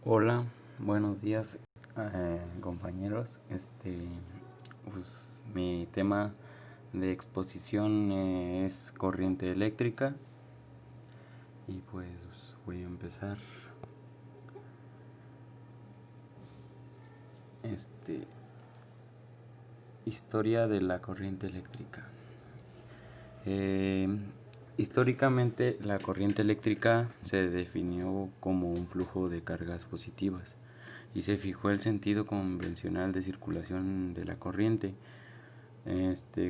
Hola, buenos días, compañeros. Pues mi tema de exposición es corriente eléctrica y pues voy a empezar. Este, Historia de la corriente eléctrica. Eh, Históricamente, la corriente eléctrica se definió como un flujo de cargas positivas y se fijó el sentido convencional de circulación de la corriente,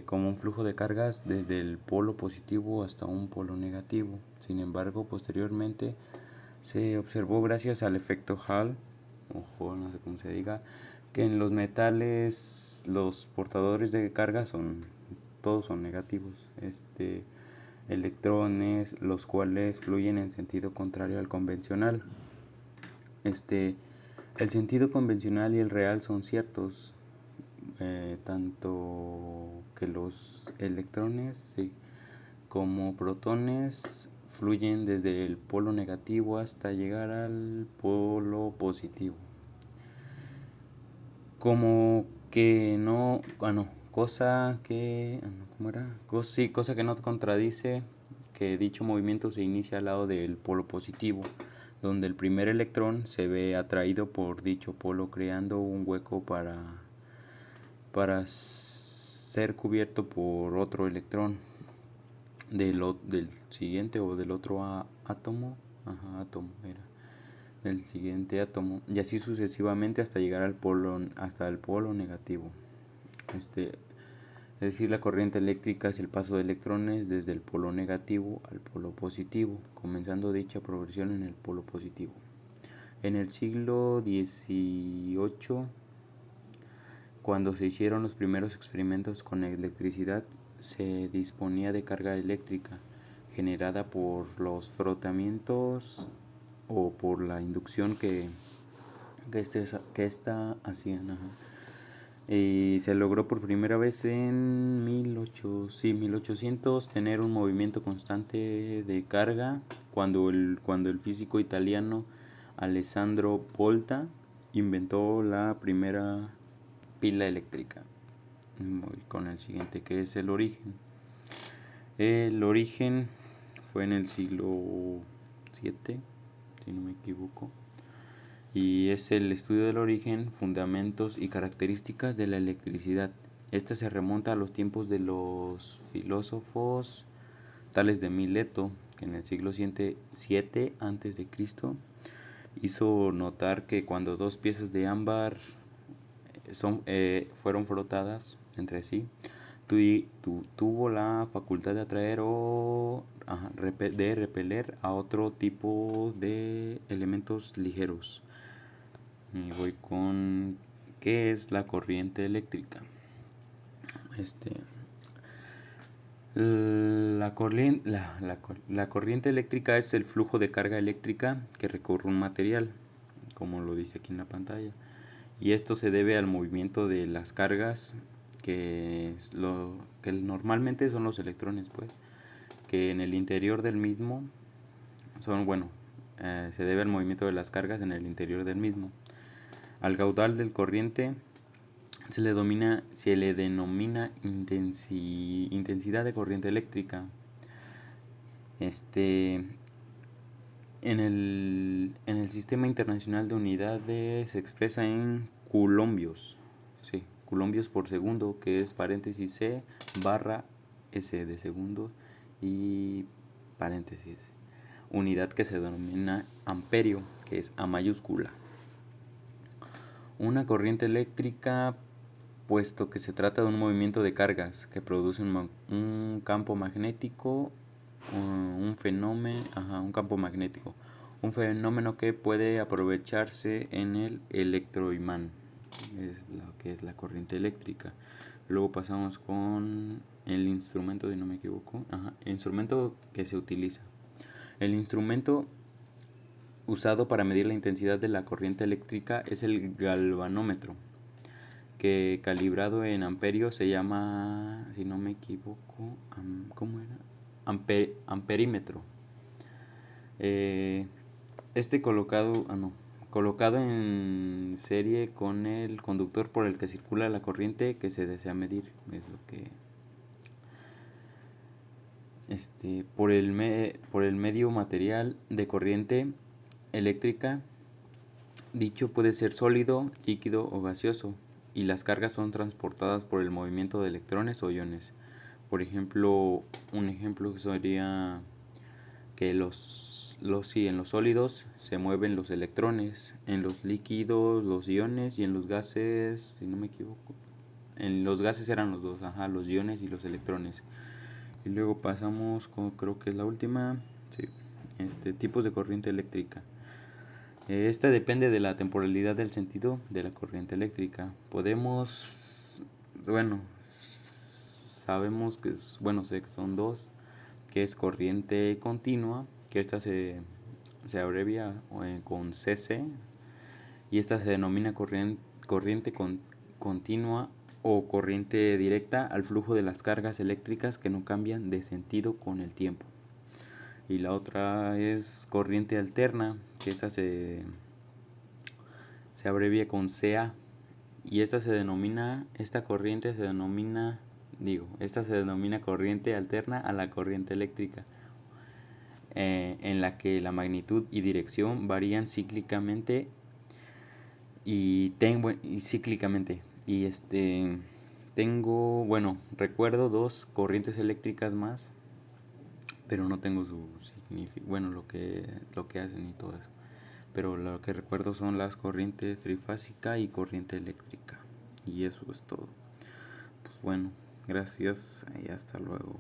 como un flujo de cargas desde el polo positivo hasta un polo negativo. Sin embargo, posteriormente se observó, gracias al efecto Hall, o Hall, no sé cómo se diga, que en los metales los portadores de carga todos son negativos, electrones, los cuales fluyen en sentido contrario al convencional. El sentido convencional y el real son ciertos, tanto que los electrones, sí, como protones fluyen desde el polo negativo hasta llegar al polo positivo. Como que no, cosa que, ¿cómo era? Sí, cosa que no contradice que dicho movimiento se inicia al lado del polo positivo, donde el primer electrón se ve atraído por dicho polo, creando un hueco para ser cubierto por otro electrón del siguiente o del otro átomo, átomo era, del siguiente átomo, y así sucesivamente hasta llegar hasta el polo negativo. Es decir, la corriente eléctrica es el paso de electrones desde el polo negativo al polo positivo, comenzando dicha progresión en el polo positivo. En el siglo XVIII, cuando se hicieron los primeros experimentos con electricidad, se disponía de carga eléctrica generada por los frotamientos o por la inducción que esta hacían. Y se logró por primera vez en 1800 tener un movimiento constante de carga cuando el físico italiano Alessandro Volta inventó la primera pila eléctrica. Voy con el siguiente, que es el origen. El origen fue en el siglo VII, si no me equivoco, y es el estudio del origen, fundamentos y características de la electricidad. Este se remonta a los tiempos de los filósofos tales de Mileto, que en el siglo VII a.C. hizo notar que cuando dos piezas de ámbar fueron frotadas entre sí, tuvo la facultad de atraer de repeler a otro tipo de elementos ligeros. Y voy con ¿qué es la corriente eléctrica? La corriente eléctrica es el flujo de carga eléctrica que recorre un material, como lo dice aquí en la pantalla, y esto se debe al movimiento de las cargas, que normalmente son los electrones, pues, que en el interior del mismo se debe al movimiento de las cargas en el interior del mismo. Al caudal del corriente se le denomina intensidad de corriente eléctrica. En el sistema internacional de unidades se expresa en coulombios, sí, coulombios por segundo, que es paréntesis C barra S de segundo y paréntesis. Unidad que se denomina amperio, que es A mayúscula. Una corriente eléctrica, puesto que se trata de un movimiento de cargas que produce un campo magnético, un campo magnético, un fenómeno que puede aprovecharse en el electroimán, es lo que es la corriente eléctrica. Luego pasamos con el instrumento, si no me equivoco, instrumento que se utiliza. El instrumento usado para medir la intensidad de la corriente eléctrica es el galvanómetro, que calibrado en amperios se llama, si no me equivoco, ¿cómo era? Amperímetro. Colocado, colocado en serie con el conductor por el que circula la corriente que se desea medir. Es lo que por el medio material de corriente eléctrica. Dicho puede ser sólido, líquido o gaseoso, y las cargas son transportadas por el movimiento de electrones o iones. Por ejemplo, un ejemplo sería que en los sólidos se mueven los electrones, en los líquidos los iones, y en los gases, si no me equivoco, en los gases eran los dos, los iones y los electrones. Y luego pasamos con, creo que es la última, sí, tipos de corriente eléctrica. Esta depende de la temporalidad del sentido de la corriente eléctrica. Sabemos que sé que son dos, que es corriente continua, que esta se abrevia con CC, y esta se denomina corriente continua o corriente directa al flujo de las cargas eléctricas que no cambian de sentido con el tiempo. Y la otra es corriente alterna, que esta se abrevia con CA, y esta se denomina corriente alterna a la corriente eléctrica, en la que la magnitud y dirección varían cíclicamente recuerdo dos corrientes eléctricas más, pero no tengo su significado, lo que hacen y todo eso. Pero lo que recuerdo son las corrientes trifásica y corriente eléctrica. Y eso es todo. Pues bueno, gracias y hasta luego.